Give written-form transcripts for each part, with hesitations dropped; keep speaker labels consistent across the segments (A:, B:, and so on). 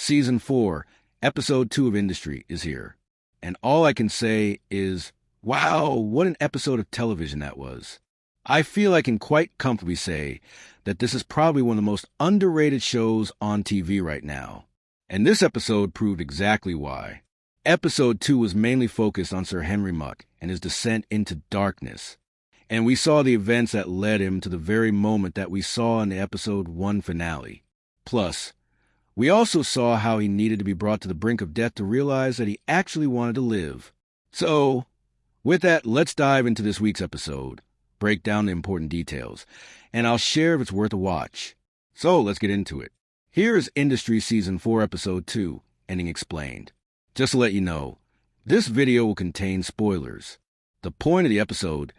A: Season 4, Episode 2 of Industry is here. And all I can say is, wow, what an episode of television that was. I feel I can quite comfortably say that this is probably one of the most underrated shows on TV right now. And this episode proved exactly why. Episode 2 was mainly focused on Sir Henry Muck and his descent into darkness. And we saw the events that led him to the very moment that we saw in the Episode 1 finale. Plus, we also saw how he needed to be brought to the brink of death to realize that he actually wanted to live. So, with that, let's dive into this week's episode, break down the important details, and I'll share if it's worth a watch. So, let's get into it. Here is Industry Season 4, Episode 2, Ending Explained. Just to let you know, this video will contain spoilers. The point of the episode,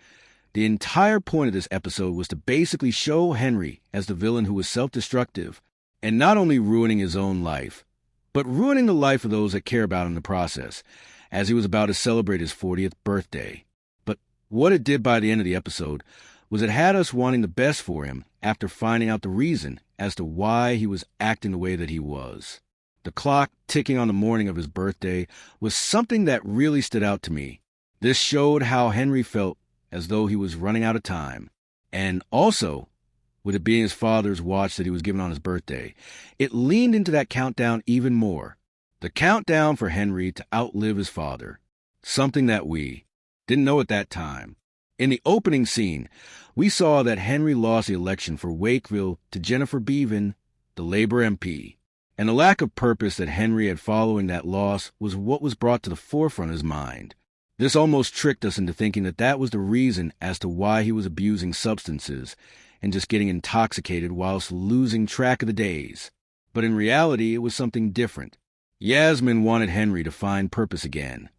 A: the entire point of this episode was to basically show Henry as the villain who was self-destructive, and not only ruining his own life, but ruining the life of those that care about him in the process, as he was about to celebrate his 40th birthday. But what it did by the end of the episode was it had us wanting the best for him after finding out the reason as to why he was acting the way that he was. The clock ticking on the morning of his birthday was something that really stood out to me. This showed how Henry felt as though he was running out of time. And also, with it being his father's watch that he was given on his birthday, it leaned into that countdown even more. The countdown for Henry to outlive his father. Something that we didn't know at that time. In the opening scene, we saw that Henry lost the election for Wakeville to Jennifer Bevan, the Labour MP. And the lack of purpose that Henry had following that loss was what was brought to the forefront of his mind. This almost tricked us into thinking that that was the reason as to why he was abusing substances and just getting intoxicated whilst losing track of the days. But in reality, it was something different. Yasmin wanted Henry to find purpose again,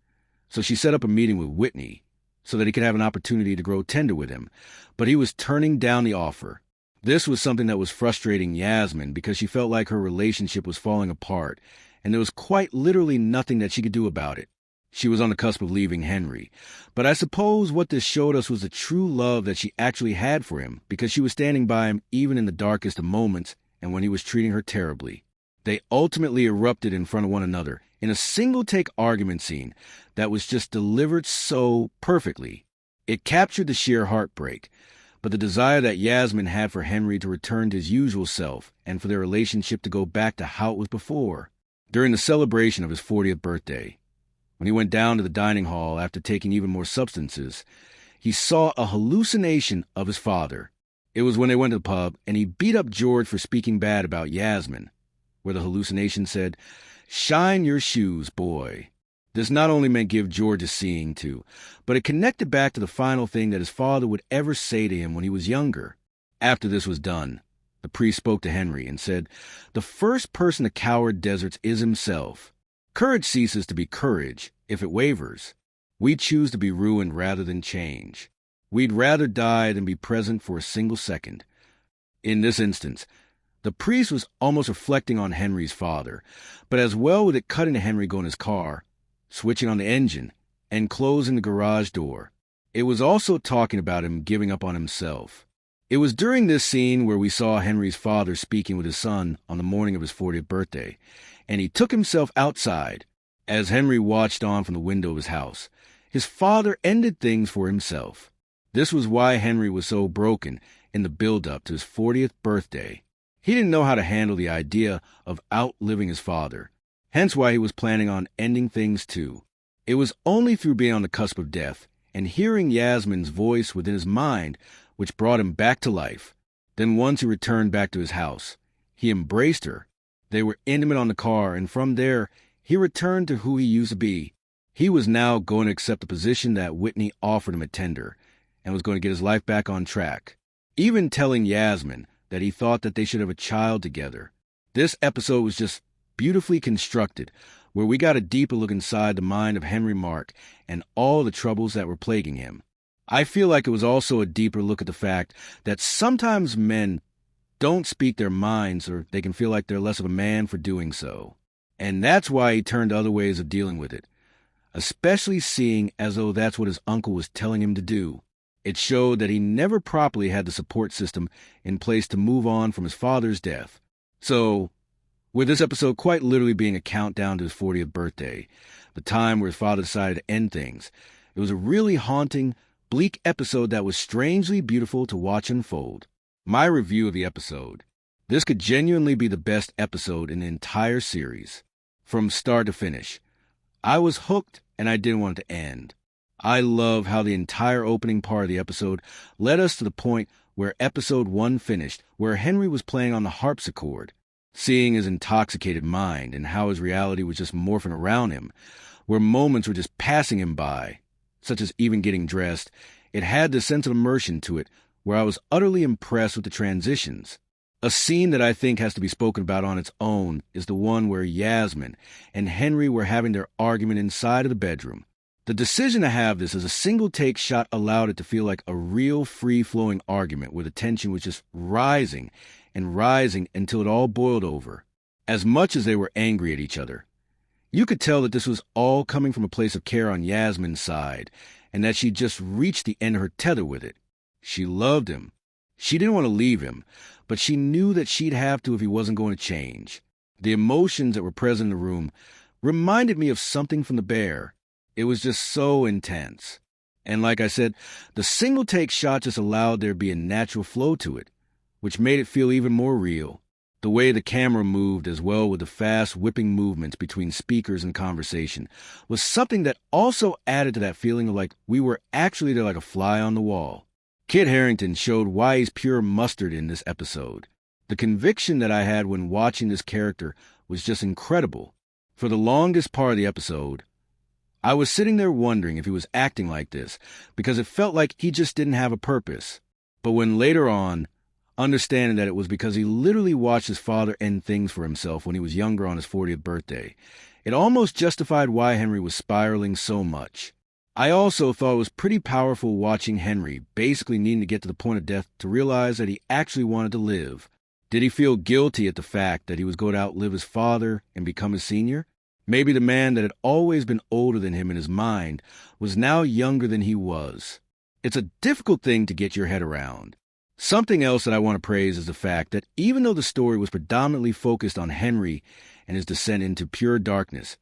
A: so she set up a meeting with Whitney so that he could have an opportunity to grow tender with him, but he was turning down the offer. This was something that was frustrating Yasmin because she felt like her relationship was falling apart, and there was quite literally nothing that she could do about it. She was on the cusp of leaving Henry, but I suppose what this showed us was the true love that she actually had for him, because she was standing by him even in the darkest of moments and when he was treating her terribly. They ultimately erupted in front of one another in a single-take argument scene that was just delivered so perfectly. It captured the sheer heartbreak, but the desire that Yasmin had for Henry to return to his usual self and for their relationship to go back to how it was before. During the celebration of his 40th birthday, when he went down to the dining hall after taking even more substances, he saw a hallucination of his father. It was when they went to the pub and he beat up George for speaking bad about Yasmin, where the hallucination said, "Shine your shoes, boy." This not only meant give George a seeing to, but it connected back to the final thing that his father would ever say to him when he was younger. After this was done, the priest spoke to Henry and said, "The first person to cower deserts is himself. Courage ceases to be courage if it wavers. We choose to be ruined rather than change. We'd rather die than be present for a single second." In this instance, the priest was almost reflecting on Henry's father, but as well with it cutting to Henry going his car, switching on the engine, and closing the garage door. It was also talking about him giving up on himself. It was during this scene where we saw Henry's father speaking with his son on the morning of his 40th birthday, and he took himself outside. As Henry watched on from the window of his house, his father ended things for himself. This was why Henry was so broken in the build-up to his 40th birthday. He didn't know how to handle the idea of outliving his father, hence why he was planning on ending things too. It was only through being on the cusp of death and hearing Yasmin's voice within his mind which brought him back to life. Then once he returned back to his house, he embraced her. They were intimate on the car, and from there, he returned to who he used to be. He was now going to accept the position that Whitney offered him at Tender, and was going to get his life back on track. Even telling Yasmin that he thought that they should have a child together. This episode was just beautifully constructed, where we got a deeper look inside the mind of Henry Muck and all the troubles that were plaguing him. I feel like it was also a deeper look at the fact that sometimes men don't speak their minds, or they can feel like they're less of a man for doing so. And that's why he turned to other ways of dealing with it, especially seeing as though that's what his uncle was telling him to do. It showed that he never properly had the support system in place to move on from his father's death. So, with this episode quite literally being a countdown to his 40th birthday, the time where his father decided to end things. It was a really haunting, bleak episode that was strangely beautiful to watch unfold. My review of the episode. This could genuinely be the best episode in the entire series. From start to finish. I was hooked and I didn't want it to end. I love how the entire opening part of the episode led us to the point where episode 1 finished, where Henry was playing on the harpsichord, seeing his intoxicated mind and how his reality was just morphing around him, where moments were just passing him by, such as even getting dressed. It had this sense of immersion to it where I was utterly impressed with the transitions. A scene that I think has to be spoken about on its own is the one where Yasmin and Henry were having their argument inside of the bedroom. The decision to have this as a single-take shot allowed it to feel like a real free-flowing argument where the tension was just rising and rising until it all boiled over, as much as they were angry at each other. You could tell that this was all coming from a place of care on Yasmin's side, and that she just reached the end of her tether with it. She loved him. She didn't want to leave him, but she knew that she'd have to if he wasn't going to change. The emotions that were present in the room reminded me of something from The Bear. It was just so intense. And like I said, the single-take shot just allowed there to be a natural flow to it, which made it feel even more real. The way the camera moved as well with the fast whipping movements between speakers and conversation was something that also added to that feeling of like we were actually there like a fly on the wall. Kit Harington showed why he's pure mustard in this episode. The conviction that I had when watching this character was just incredible. For the longest part of the episode, I was sitting there wondering if he was acting like this, because it felt like he just didn't have a purpose. But when later on, understanding that it was because he literally watched his father end things for himself when he was younger on his 40th birthday, it almost justified why Henry was spiraling so much. I also thought it was pretty powerful watching Henry basically needing to get to the point of death to realize that he actually wanted to live. Did he feel guilty at the fact that he was going to outlive his father and become his senior? Maybe the man that had always been older than him in his mind was now younger than he was. It's a difficult thing to get your head around. Something else that I want to praise is the fact that even though the story was predominantly focused on Henry and his descent into pure darkness,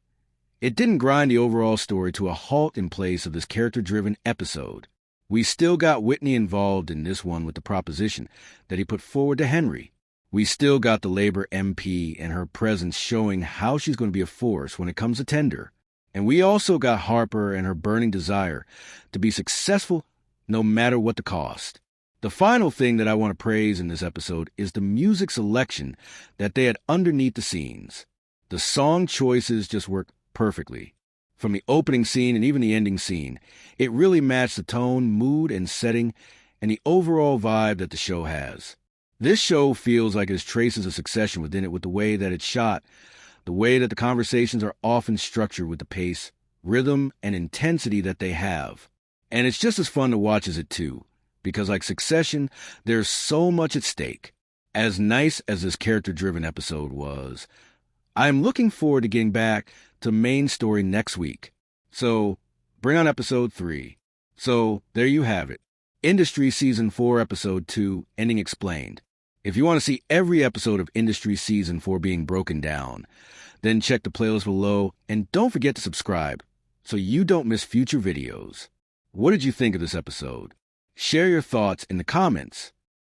A: it didn't grind the overall story to a halt in place of this character-driven episode. We still got Whitney involved in this one with the proposition that he put forward to Henry. We still got the Labour MP and her presence showing how she's going to be a force when it comes to tender. And we also got Harper and her burning desire to be successful no matter what the cost. The final thing that I want to praise in this episode is the music selection that they had underneath the scenes. The song choices just worked perfectly. From the opening scene and even the ending scene, it really matched the tone, mood, and setting, and the overall vibe that the show has. This show feels like it has traces of Succession within it with the way that it's shot, the way that the conversations are often structured with the pace, rhythm, and intensity that they have. And it's just as fun to watch as it too, because like Succession, there's so much at stake. As nice as this character-driven episode was, I'm looking forward to getting back to main story next week. So, bring on episode 3. So, there you have it. Industry Season 4, Episode 2, Ending Explained. If you want to see every episode of Industry Season 4 being broken down, then check the playlist below and don't forget to subscribe so you don't miss future videos. What did you think of this episode? Share your thoughts in the comments.